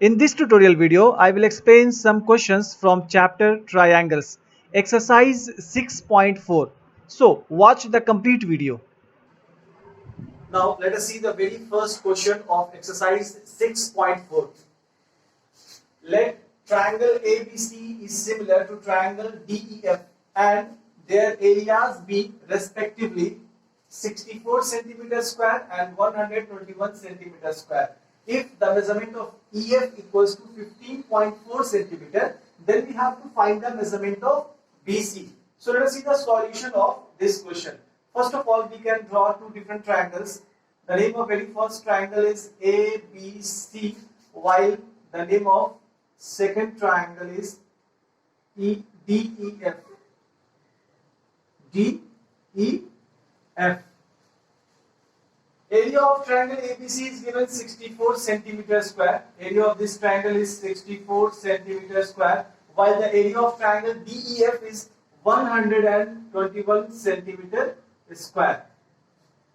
In this tutorial video, I will explain some questions from chapter Triangles, exercise 6.4. So, watch the complete video. Now, let us see the very first question of exercise 6.4. Let triangle ABC is similar to triangle DEF and their areas be respectively 64 centimeter square and 121 centimeter square. If the measurement of EF equals to 15.4 centimeter, then we have to find the measurement of BC. So let us see the solution of this question. First of all, we can draw two different triangles. The name of very first triangle is ABC, while the name of second triangle is DEF. DEF. Area of triangle ABC is given 64 centimeter square. Area of this triangle is 64 centimeter square, while the area of triangle DEF is 121 centimeter square.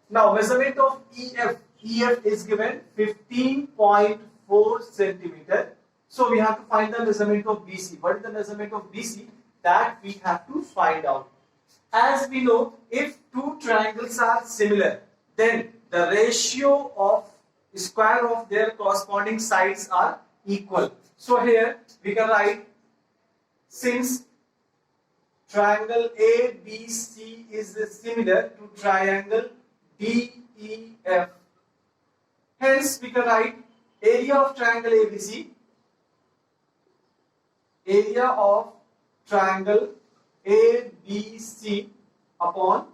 Now, measurement of EF. EF is given 15.4 centimeter. So we have to find the measurement of BC. What is the measurement of BC? That we have to find out. As we know, if two triangles are similar, then the ratio of square of their corresponding sides are equal. So here we can write, since triangle ABC is similar to triangle DEF, hence we can write area of triangle ABC. Area of triangle ABC upon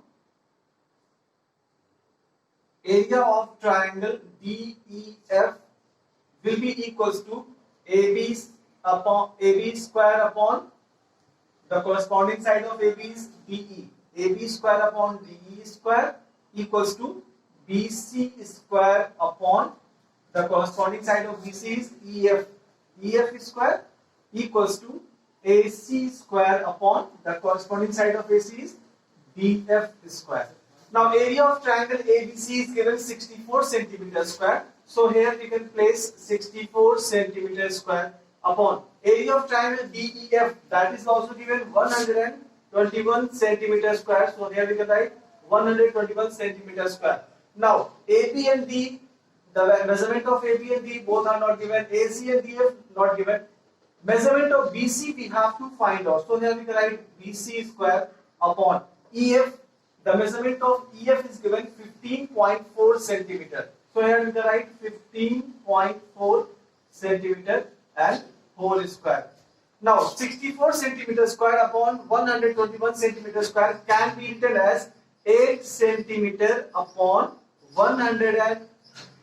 area of triangle DEF will be equals to AB square upon the corresponding side of AB is DE. AB square upon DE square equals to BC square upon the corresponding side of BC is EF. EF square equals to AC square upon the corresponding side of AC is DF square. Now, area of triangle ABC is given 64 centimeter square. So here we can place 64 centimeter square upon area of triangle DEF, that is also given 121 centimeter square. So here we can write 121 centimeter square. Now, AB and D, the measurement of AB and D both are not given. AC and DF not given. Measurement of BC we have to find out. So here we can write BC square upon EF. The measurement of EF is given 15.4 centimeter. So here we can write 15.4 centimeter and whole square. Now 64 centimeter square upon 121 centimeter square can be written as 8 centimeter upon 100, and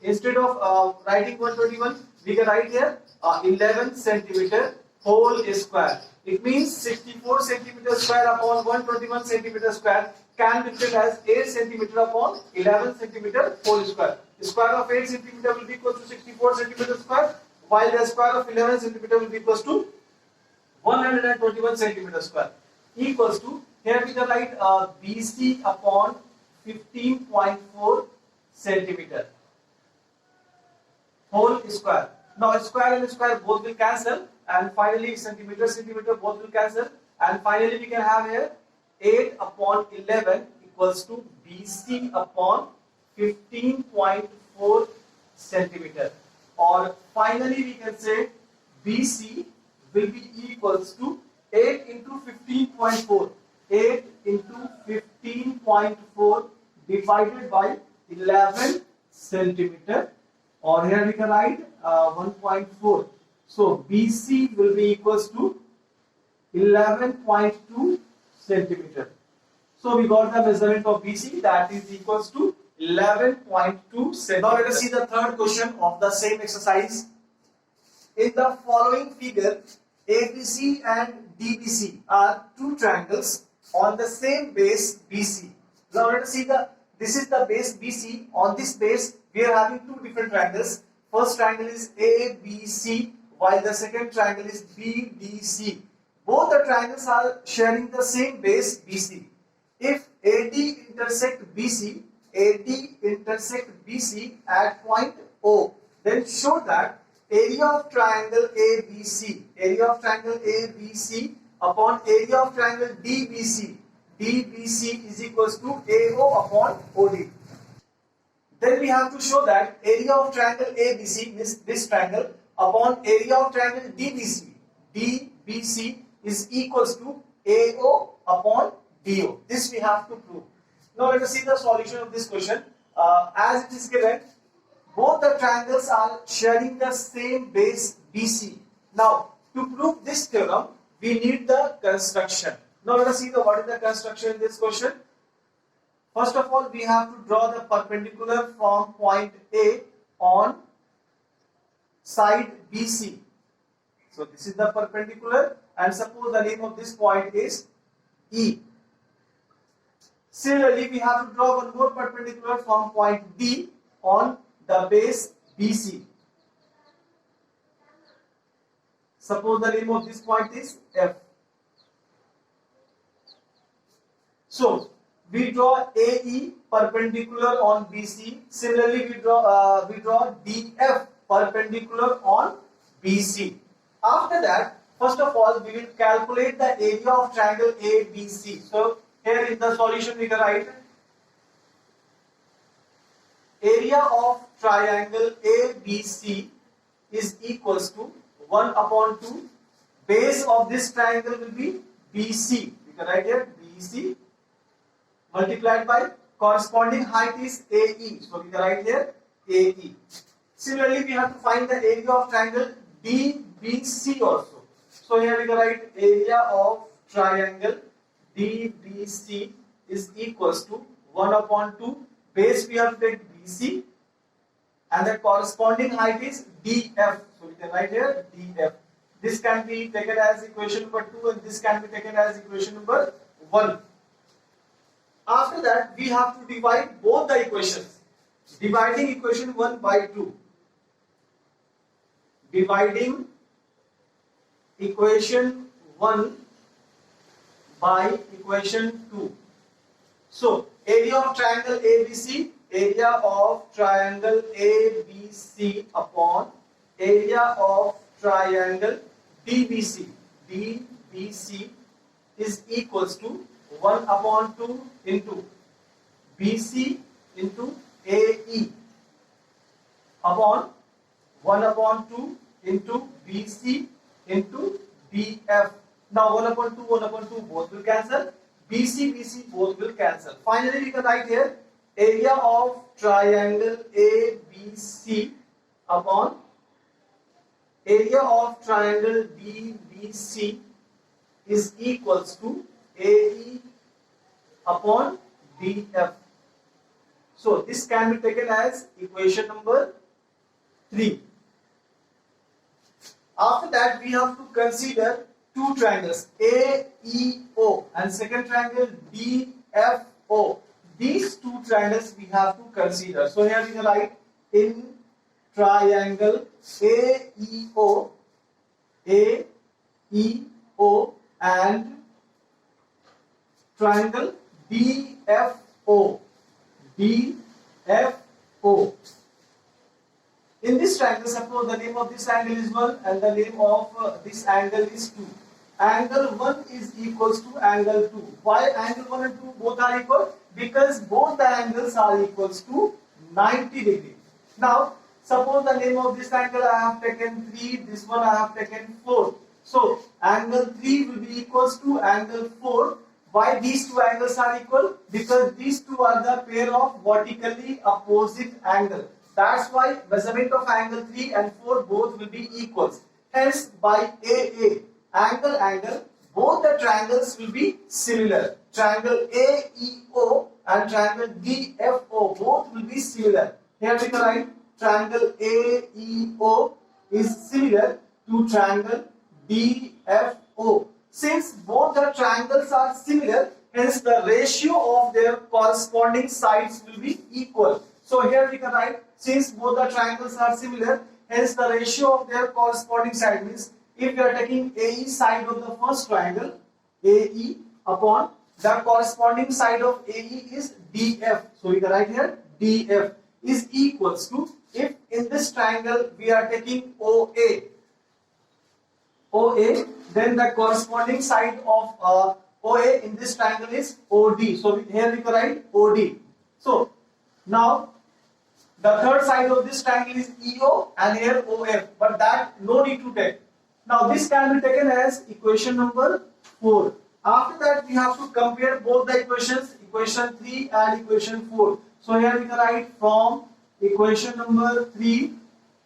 instead of writing 121 we can write here 11 centimeter whole square. It means 64 centimeter square upon 121 centimeter square can be written as 8 centimeter upon 11 centimeter whole square. The square of 8 centimeter will be equal to 64 centimeter square, while the square of 11 centimeter will be equal to 121 centimeter square, equals to, here we can write BC upon 15.4 centimeter whole square. Now square and square both will cancel, and finally centimeter both will cancel, and finally we can have here 8 upon 11 equals to BC upon 15.4 centimeter, or finally we can say BC will be equals to 8 into 15.4. 8 into 15.4 divided by 11 centimeter, or here we can write 1.4. So BC will be equals to 11.2 centimeter. So we got the measurement of BC, that is equals to 11.2 centimeter. Now let us see the third question of the same exercise. In the following figure, ABC and DBC are two triangles on the same base BC. Now let us see this is the base BC. On this base we are having two different triangles. First triangle is ABC, while the second triangle is BDC. Both the triangles are sharing the same base BC. If AD intersect BC at point O, then show that area of triangle ABC, area of triangle ABC upon area of triangle DBC. DBC is equals to AO upon OD. Then we have to show that area of triangle ABC, this triangle, upon area of triangle DBC. DBC is equals to AO upon DO. This we have to prove. Now let us see the solution of this question. As it is given, both the triangles are sharing the same base BC. Now to prove this theorem, we need the construction. Now let us see what is the construction in this question. First of all, we have to draw the perpendicular from point A on side BC. So this is the perpendicular, and suppose the name of this point is E. Similarly, we have to draw one more perpendicular from point D on the base BC. Suppose the name of this point is F. So we draw AE perpendicular on BC. Similarly, we draw DF perpendicular on BC. After that, first of all, we will calculate the area of triangle ABC. So here in the solution we can write area of triangle ABC is equals to 1 upon 2. Base of this triangle will be BC. We can write here BC multiplied by corresponding height is AE. So we can write here AE. Similarly, we have to find the area of triangle DBC also. So here we can write area of triangle DBC is equals to 1 upon 2. Base we have to take BC and the corresponding height is DF. So we can write here DF. This can be taken as equation number 2 and this can be taken as equation number 1. After that, we have to divide both the equations. Dividing equation 1 by 2. Dividing equation 1 by equation 2. So, area of triangle ABC, area of triangle ABC upon area of triangle DBC. DBC is equals to 1 upon 2 into BC into AE upon 1 upon 2 into BC into DF. Now 1 upon 2 both will cancel. BC both will cancel. Finally we can write here area of triangle ABC upon area of triangle DBC is equals to AE upon DF. So this can be taken as equation number 3. After that, we have to consider two triangles AEO and second triangle DFO. These two triangles we have to consider. So here we can write in triangle AEO and triangle DFO. In this triangle, suppose the name of this angle is 1 and the name of this angle is 2. Angle 1 is equals to angle 2. Why angle 1 and 2 both are equal? Because both the angles are equals to 90 degrees. Now, suppose the name of this angle I have taken 3, this one I have taken 4. So, angle 3 will be equals to angle 4. Why these two angles are equal? Because these two are the pair of vertically opposite angle. That's why measurement of angle 3 and 4 both will be equals. Hence, by AA, angle, both the triangles will be similar. Triangle AEO and triangle DFO both will be similar. Here we can write triangle AEO is similar to triangle DFO. Since both the triangles are similar, hence the ratio of their corresponding sides will be equal. So here we can write, since both the triangles are similar, hence the ratio of their corresponding side means if we are taking AE side of the first triangle, AE upon the corresponding side of AE is DF. So we can write here DF. is equals to, if in this triangle we are taking OA, then the corresponding side of OA in this triangle is OD. So here we can write OD. So now the third side of this triangle is EO and here OF, but that no need to take. Now this can be taken as equation number 4. After that we have to compare both the equations, equation 3 and equation 4. So here we can write from equation number 3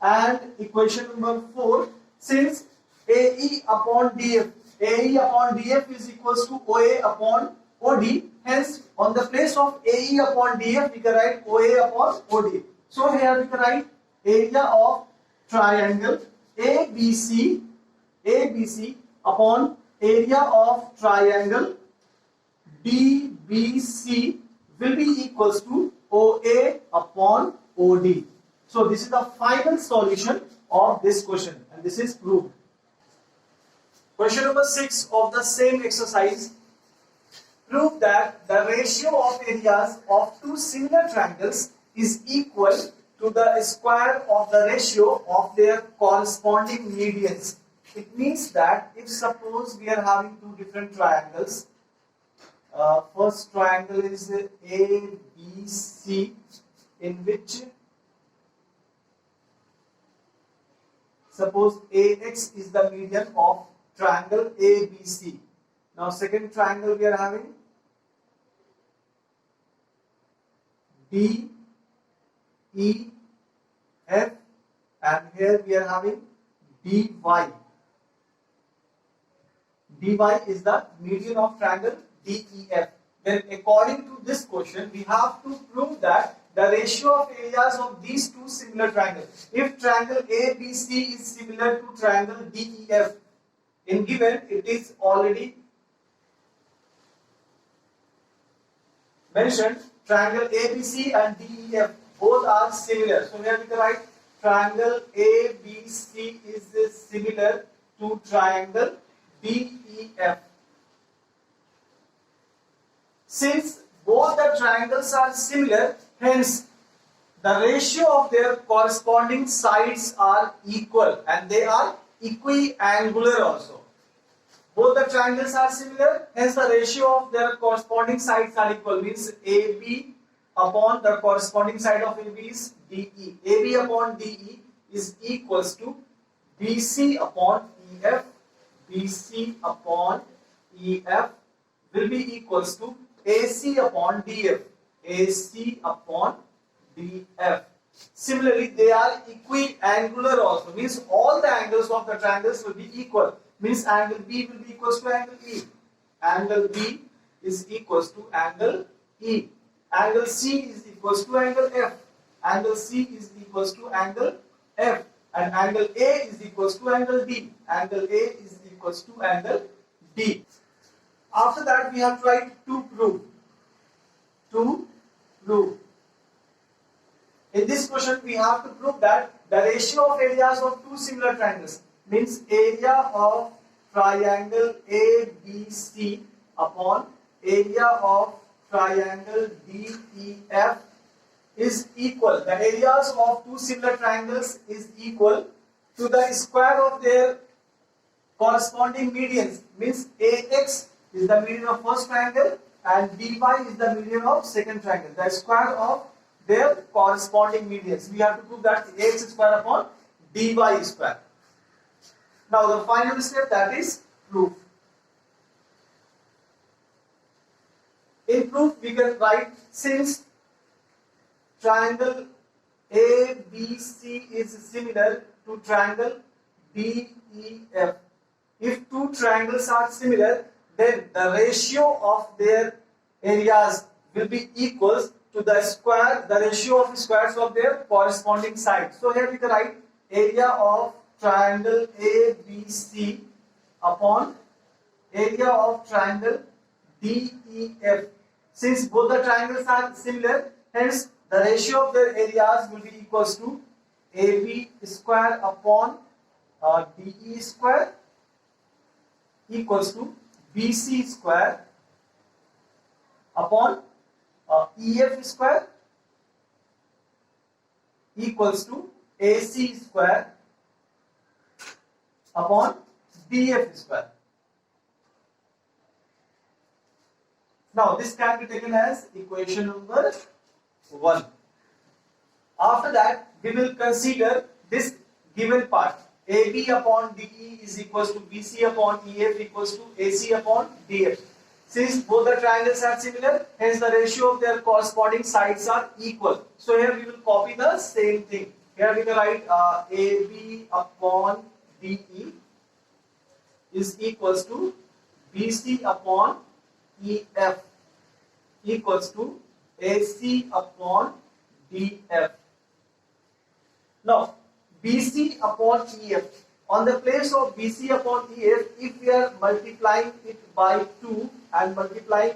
and equation number 4, since AE upon DF is equals to OA upon OD, hence on the place of AE upon DF we can write OA upon OD. So here we can write area of triangle ABC upon area of triangle DBC will be equals to OA upon OD. So this is the final solution of this question, and this is proved. Question number 6 of the same exercise. Prove that the ratio of areas of two similar triangles is equal to the square of the ratio of their corresponding medians. It means that if suppose we are having two different triangles, first triangle is ABC, in which suppose AX is the median of triangle ABC. Now second triangle we are having DEF, and here we are having DY. DY is the median of triangle DEF. Then according to this question we have to prove that the ratio of areas of these two similar triangles. If triangle ABC is similar to triangle DEF, in given it is already mentioned triangle ABC and DEF both are similar. So here we can write triangle ABC is similar to triangle DEF. Since both the triangles are similar, hence the ratio of their corresponding sides are equal and they are equiangular also. Both the triangles are similar, hence the ratio of their corresponding sides are equal, means AB upon the corresponding side of AB is DE. AB upon DE is equals to BC upon EF. BC upon EF will be equals to AC upon DF. AC upon DF. Similarly, they are equiangular also, means all the angles of the triangles will be equal. Means angle B will be equals to angle E. Angle B is equals to angle E. Angle C is equals to angle F. Angle C is equals to angle F. And angle A is equals to angle D. Angle A is equals to angle D. After that we have tried to prove. In this question we have to prove that the ratio of areas of two similar triangles, means area of triangle ABC upon area of triangle DEF is equal. The areas of two similar triangles is equal to the square of their corresponding medians, means AX is the median of first triangle and DY is the median of second triangle. The square of their corresponding medians. We have to prove that AX square upon DY square. Now the final step, that is proof. In proof we can write, since triangle ABC is similar to triangle DEF. If two triangles are similar, then the ratio of their areas will be equals to the square, the ratio of squares of their corresponding sides. So here we can write area of triangle ABC upon area of triangle DEF. Since both the triangles are similar, hence the ratio of their areas will be equals to AB square upon DE square equals to BC square upon EF square equals to AC square upon DF square. Now this can be taken as equation number 1. After that, we will consider this given part. AB upon DE is equals to BC upon EF equals to AC upon DF. Since both the triangles are similar, hence the ratio of their corresponding sides are equal. So here we will copy the same thing. Here we can write AB upon DE is equals to BC upon EF equals to AC upon DF. Now, BC upon EF. On the place of BC upon EF, if we are multiplying it by 2 and multiplying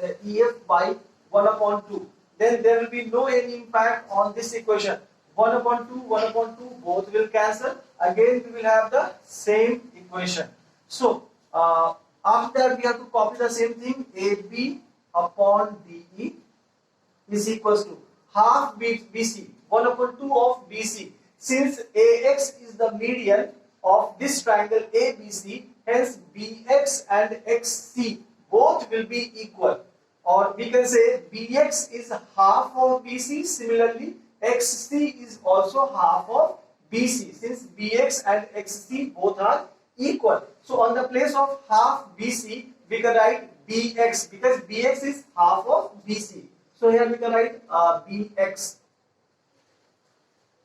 EF by 1 upon 2, then there will be no any impact on this equation. 1 upon 2, 1 upon 2, both will cancel. Again, we will have the same equation. So, after that, we have to copy the same thing. AB upon DE is equals to half BC, 1 upon 2 of BC. Since AX is the median of this triangle ABC, hence BX and XC both will be equal. Or we can say BX is half of BC, similarly XC is also half of BC, since BX and XC both are equal. So on the place of half BC, we can write BX because BX is half of BC. So here we can write BX.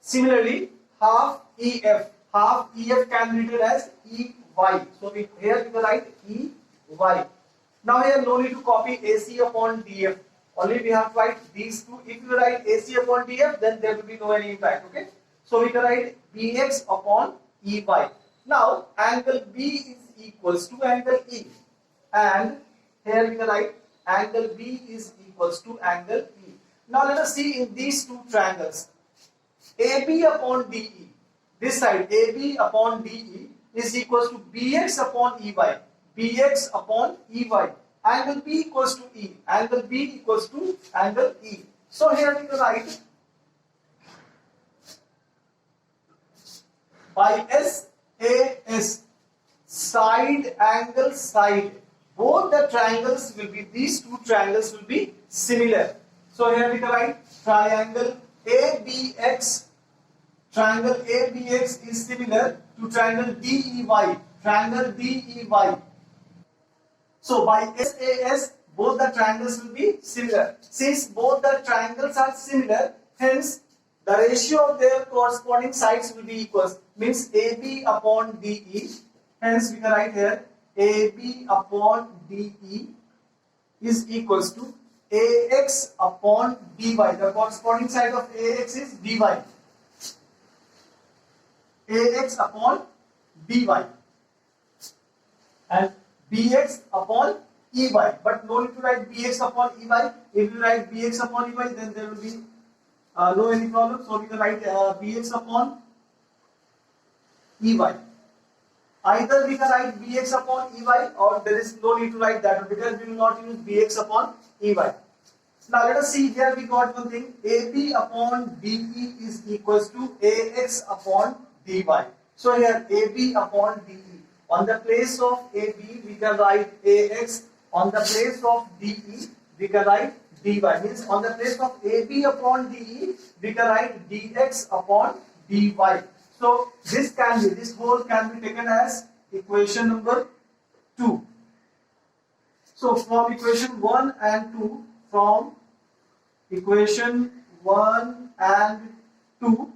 Similarly, half EF can be written as EY. So here we can write EY. Now here no need to copy AC upon DF. Only we have to write these two. If you write AC upon DF, then there will be no any impact. Okay. So we can write BX upon EY. Now angle B is equals to angle E, and here we can write angle B is equals to angle E. Now let us see in these two triangles. AB upon DE, this side AB upon DE is equals to BX upon EY, BX upon EY. Angle B equals to E, angle B equals to angle E. So here we can write by SAS, side angle side, both the triangles will be, these two triangles will be similar. So here we can write triangle ABX. Triangle ABX is similar to triangle DEY. Triangle DEY. So by SAS, both the triangles will be similar. Since both the triangles are similar, hence the ratio of their corresponding sides will be equal. Means AB upon DE. Hence we can write here AB upon DE is equals to AX upon DY. The corresponding side of AX is DY. AX upon DY and BX upon EY. But no need to write BX upon EY. If you write BX upon EY, then there will be no any problem. So we can write BX upon EY. Either we can write BX upon EY, or there is no need to write that because we will not use BX upon EY. Now let us see, here we got one thing. AB upon DE is equals to AX upon DY. So here AB upon DE. On the place of AB we can write AX. On the place of DE we can write DY. Means on the place of AB upon DE we can write DX upon DY. So this whole can be taken as equation number 2. So from equation 1 and 2, from equation 1 and 2,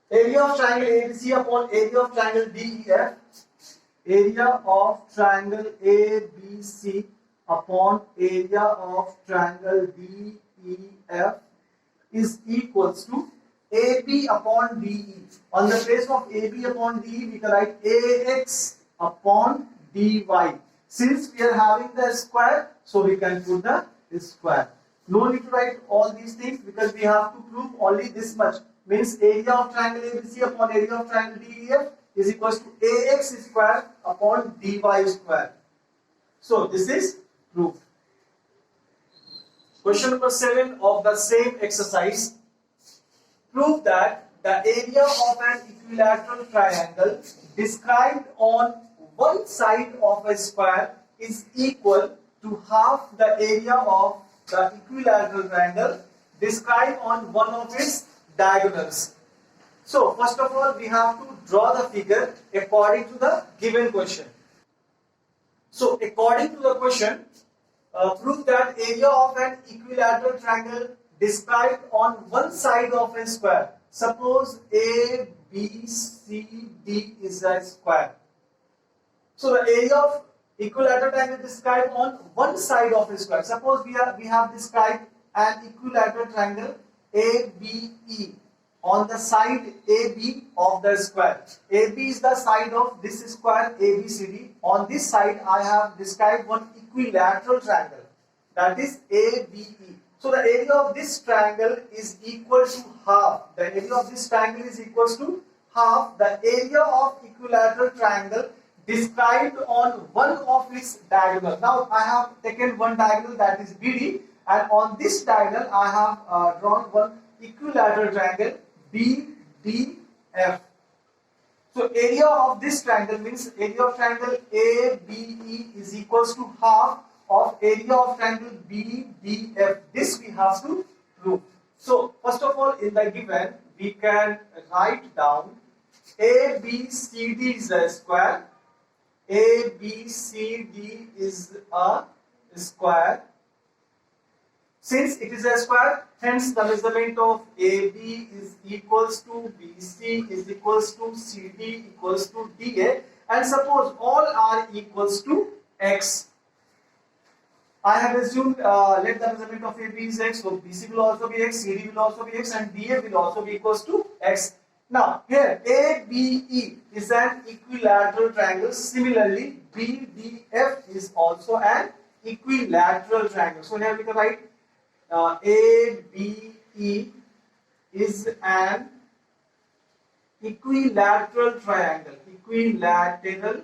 area of triangle ABC upon area of triangle DEF, area of triangle ABC upon area of triangle DEF is equals to AB upon DE. On the place of AB upon DE, we can write AX upon DY. Since we are having the square, so we can put the square. No need to write all these things because we have to prove only this much. Means area of triangle ABC upon area of triangle DEF is equals to AX square upon DY square. So this is proved. Question number 7 of the same exercise. Prove that the area of an equilateral triangle described on one side of a square is equal to half the area of the equilateral triangle described on one of its diagonals. So, first of all, we have to draw the figure according to the given question. So, according to the question, prove that area of an equilateral triangle described on one side of a square. Suppose A, B, C, D is a square. So the area of equilateral triangle described on one side of a square. Suppose we have described an equilateral triangle ABE on the side AB of the square. AB is the side of this square ABCD. On this side I have described one equilateral triangle, that is ABE. So the area of this triangle is equal to half. The area of this triangle is equal to half the area of equilateral triangle described on one of its diagonal. Now I have taken one diagonal, that is BD, and on this diagonal I have drawn one equilateral triangle BDF. So area of this triangle means area of triangle ABE is equals to half of area of triangle BDF. This we have to prove. So first of all, in the given we can write down ABCD is a square. ABCD is a square. Since it is a square, hence the measurement of AB is equals to BC is equals to CD equals to DA, and suppose all are equals to X. I have assumed let the measurement of AB is X, so BC will also be X, CD will also be X, and DA will also be equals to X. Now here ABE is an equilateral triangle. Similarly, BDF is also an equilateral triangle. So here we can write ABE is an equilateral triangle. Equilateral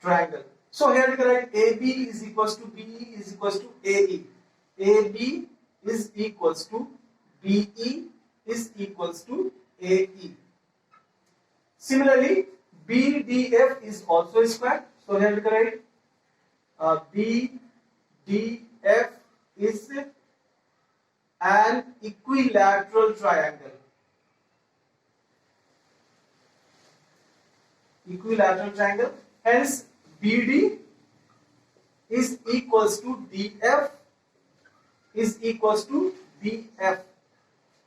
triangle. So here we can write AB is equals to BE is equals to AE. AB is equals to BE is equals to AE. Similarly, BDF is also a square. So here we can write BDF is an equilateral triangle. Equilateral triangle. Hence, BD is equals to DF is equals to BF.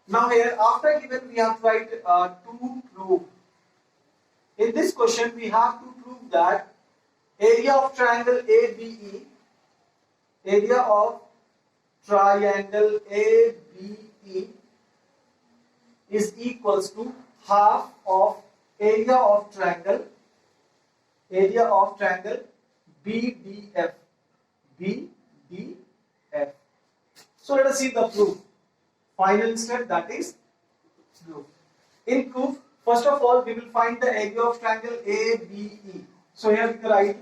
Now here, after given, we have to write to prove. In this question, we have to prove that area of triangle ABE, area of triangle ABE is equals to half of area of triangle BDF. BDF. So let us see the proof. Final step, that is proof. In proof, first of all, we will find the area of triangle ABE. So here we can write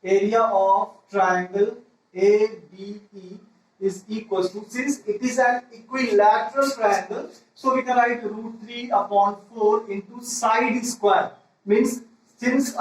area of triangle ABE is equals to, since it is an equilateral triangle, so we can write root 3 upon 4 into side square. Means since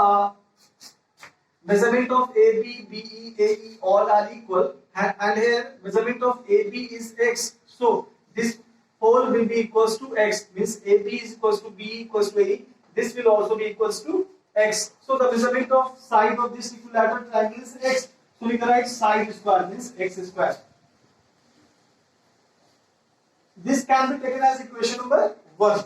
measurement of AB, BE, AE all are equal, and here measurement of AB is X, so this whole will be equals to X, means AB is equals to B equals to AE, this will also be equals to X. So the measurement of side of this equilateral triangle is X, so we can write side square means X square. This can be taken as equation number 1.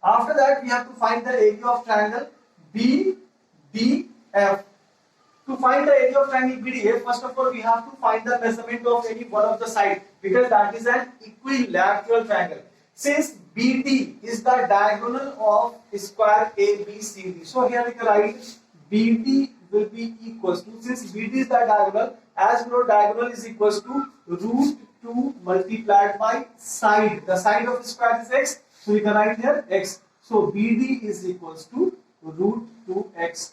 After that, we have to find the area of triangle BDF. To find the area of triangle BDF, first of all, we have to find the measurement of any one of the side, because that is an equilateral triangle. Since BD is the diagonal of square ABCD, so here we can write BD will be equals to, since BD is the diagonal, as we know diagonal is equals to root 2 multiplied by side. The side of square is X, so we can write here X. So BD is equals to root 2X.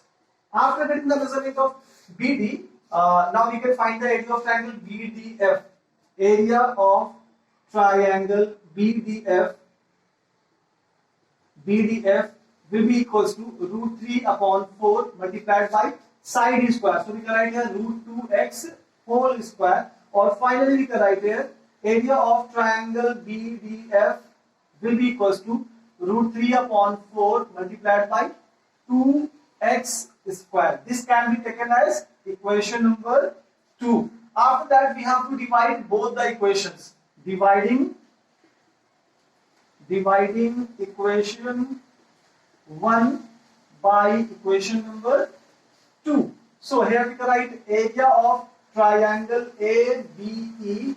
After getting the measurement of BD, Now we can find the area of triangle BDF. Area of triangle BDF will be equals to root 3 upon 4 multiplied by side square. So we can write here root 2x whole square. Or finally we can write here area of triangle BDF will be equals to root 3 upon 4 multiplied by 2x square. This can be taken as equation number 2. After that we have to divide both the equations. Dividing equation 1 by equation number 2. So here we can write area of triangle ABE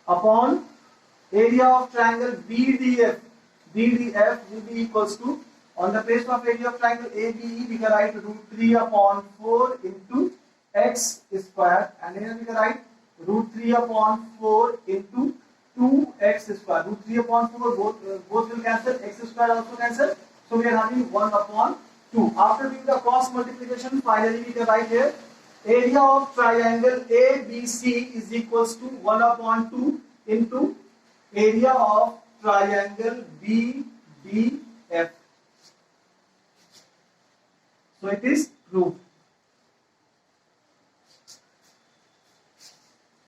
upon area of triangle BDF. BDF will be equals to, on the place of area of triangle ABE, we can write root 3 upon 4 into x square, and here we can write root 3 upon 4 into 2x square. Root 3 upon 4 both will cancel, x square also cancel. So we are having 1 upon 2. After doing the cross multiplication, finally we can write here area of triangle ABC is equals to 1 upon 2 into area of triangle BDF. So it is proved.